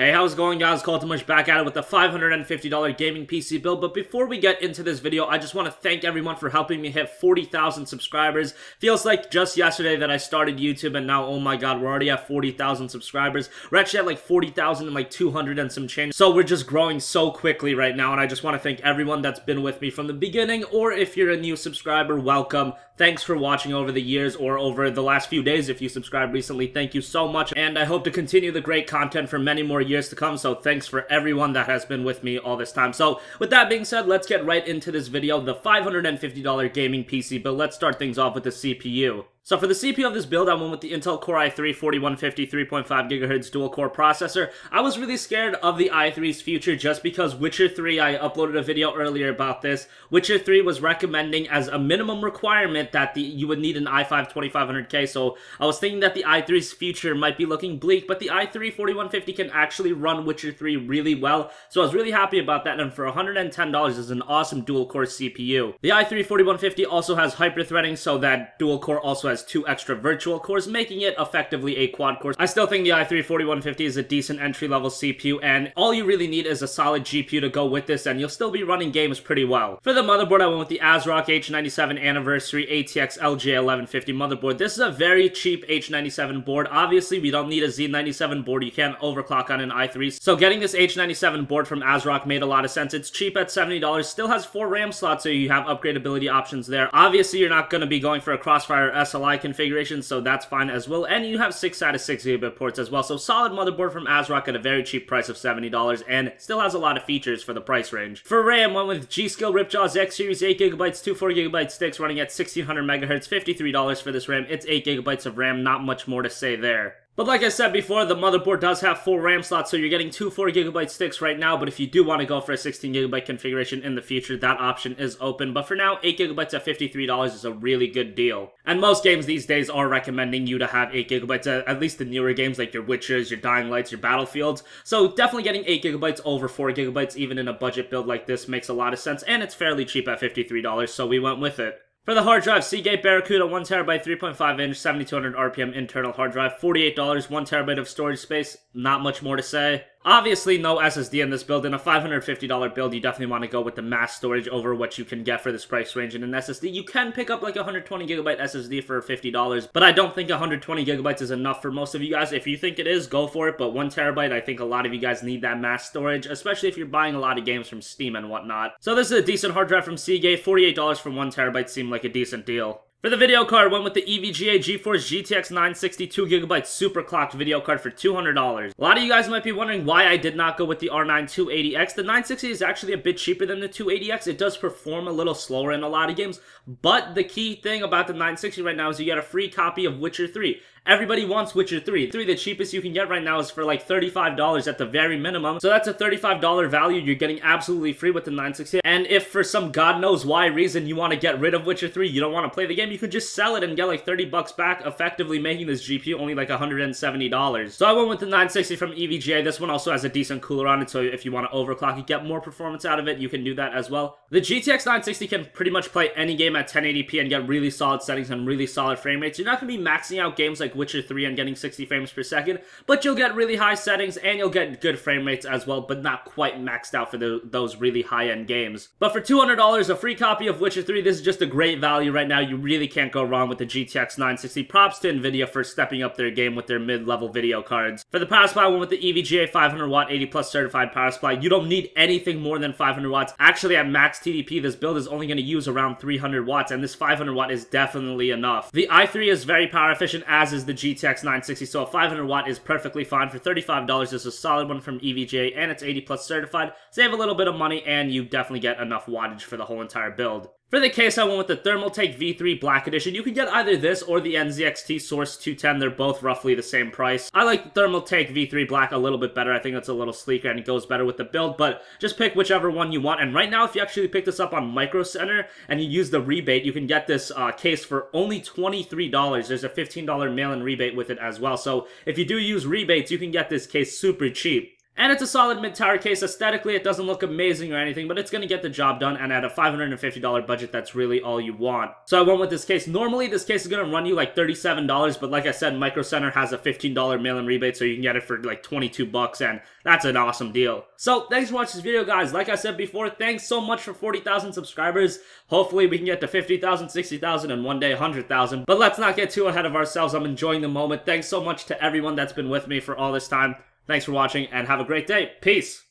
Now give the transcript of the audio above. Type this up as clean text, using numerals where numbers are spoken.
Hey, how's it going, guys? Cultimush back at it with a $550 gaming PC build. But before we get into this video, I just want to thank everyone for helping me hit 40,000 subscribers. Feels like just yesterday that I started YouTube, and now, oh my god, we're already at 40,000 subscribers. We're actually at like 40,000 and like 200 and some change. So we're just growing so quickly right now, and I just want to thank everyone that's been with me from the beginning, or if you're a new subscriber, welcome. Thanks for watching over the years or over the last few days if you subscribed recently. Thank you so much, and I hope to continue the great content for many more years to come, so thanks for everyone that has been with me all this time. So with that being said, let's get right into this video, the $550 gaming PC build. Let's start things off with the CPU. So for the CPU of this build, I went with the Intel Core i3 4150 3.5 GHz dual-core processor. I was really scared of the i3's future just because Witcher 3, I uploaded a video earlier about this. Witcher 3 was recommending as a minimum requirement that you would need an i5 2500K, so I was thinking that the i3's future might be looking bleak, but the i3 4150 can actually run Witcher 3 really well, so I was really happy about that, and for $110 is an awesome dual-core CPU. The i3 4150 also has hyper-threading, so that dual-core also has 2 extra virtual cores, making it effectively a quad core. I still think the i3 4150 is a decent entry-level CPU, and all you really need is a solid GPU to go with this, and you'll still be running games pretty well. For the motherboard, I went with the ASRock H97 Anniversary ATX LJ1150 motherboard. This is a very cheap H97 board. Obviously, we don't need a Z97 board. You can't overclock on an i3, so getting this H97 board from ASRock made a lot of sense. It's cheap at $70, still has 4 RAM slots, so you have upgradability options there. Obviously, you're not going to be going for a Crossfire SLI configuration, so that's fine as well, and you have 6 out of 6 gigabit ports as well, so solid motherboard from ASRock at a very cheap price of $70, and still has a lot of features for the price range. For RAM, went with G.Skill RipjawsX Series 8GB, 2 4GB sticks running at 1600 MHz, $53 for this RAM. It's 8GB of RAM, not much more to say there. But like I said before, the motherboard does have 4 RAM slots, so you're getting 2 4GB sticks right now, but if you do want to go for a 16GB configuration in the future, that option is open. But for now, 8GB at $53 is a really good deal. And most games these days are recommending you to have 8GB, at least the newer games like your Witchers, your Dying Lights, your Battlefields. So definitely getting 8GB over 4GB, even in a budget build like this, makes a lot of sense, and it's fairly cheap at $53, so we went with it. For the hard drive, Seagate Barracuda 1TB 3.5-inch 7200 RPM internal hard drive, $48, 1TB of storage space, not much more to say. Obviously, no SSD in this build. In a $550 build, you definitely want to go with the mass storage over what you can get for this price range in an SSD. You can pick up like a 120GB SSD for $50, but I don't think 120GB is enough for most of you guys. If you think it is, go for it, but 1TB, I think a lot of you guys need that mass storage, especially if you're buying a lot of games from Steam and whatnot. So this is a decent hard drive from Seagate. $48 for 1TB seemed like a decent deal. For the video card, went with the EVGA GeForce GTX 962GB super clocked video card for $200. A lot of you guys might be wondering why I did not go with the R9 280X. The 960 is actually a bit cheaper than the 280X. It does perform a little slower in a lot of games, but the key thing about the 960 right now is you get a free copy of Witcher 3. Everybody wants Witcher 3. The cheapest you can get right now is for like $35 at the very minimum. So that's a $35 value you're getting absolutely free with the 960. And if for some god knows why reason you want to get rid of Witcher 3, you don't want to play the game, you could just sell it and get like 30 bucks back, effectively making this GPU only like $170. So I went with the 960 from EVGA. This one also has a decent cooler on it, so if you want to overclock it, get more performance out of it, you can do that as well. The GTX 960 can pretty much play any game at 1080p and get really solid settings and really solid frame rates. You're not going to be maxing out games like Witcher 3 and getting 60 frames per second, but you'll get really high settings and you'll get good frame rates as well, but not quite maxed out for those really high-end games. But for $200, a free copy of Witcher 3, this is just a great value right now. You really can't go wrong with the GTX 960. Props to NVIDIA for stepping up their game with their mid-level video cards. For the power supply, I went with the EVGA 500-watt 80+ certified power supply. You don't need anything more than 500 watts. Actually, at max TDP, this build is only going to use around 300 watts, and this 500 watt is definitely enough. The i3 is very power efficient, as is the GTX 960, so a 500 watt is perfectly fine. For $35, is a solid one from EVGA, and it's 80+ certified. Save a little bit of money, and you definitely get enough wattage for the whole entire build. For the case, I went with the Thermaltake V3 Black Edition. You can get either this or the NZXT Source 210. They're both roughly the same price. I like the Thermaltake V3 Black a little bit better. I think it's a little sleeker and it goes better with the build, but just pick whichever one you want. And right now, if you actually pick this up on Micro Center and you use the rebate, you can get this case for only $23. There's a $15 mail-in rebate with it as well. So if you do use rebates, you can get this case super cheap. And it's a solid mid-tower case. Aesthetically, it doesn't look amazing or anything, but it's going to get the job done, and at a $550 budget, that's really all you want. So I went with this case. Normally, this case is going to run you like $37, but like I said, Micro Center has a $15 mail-in rebate, so you can get it for like 22 bucks, and that's an awesome deal. So thanks for watching this video, guys. Like I said before, thanks so much for 40,000 subscribers. Hopefully, we can get to 50,000, 60,000, and one day 100,000. But let's not get too ahead of ourselves. I'm enjoying the moment. Thanks so much to everyone that's been with me for all this time. Thanks for watching, and have a great day. Peace!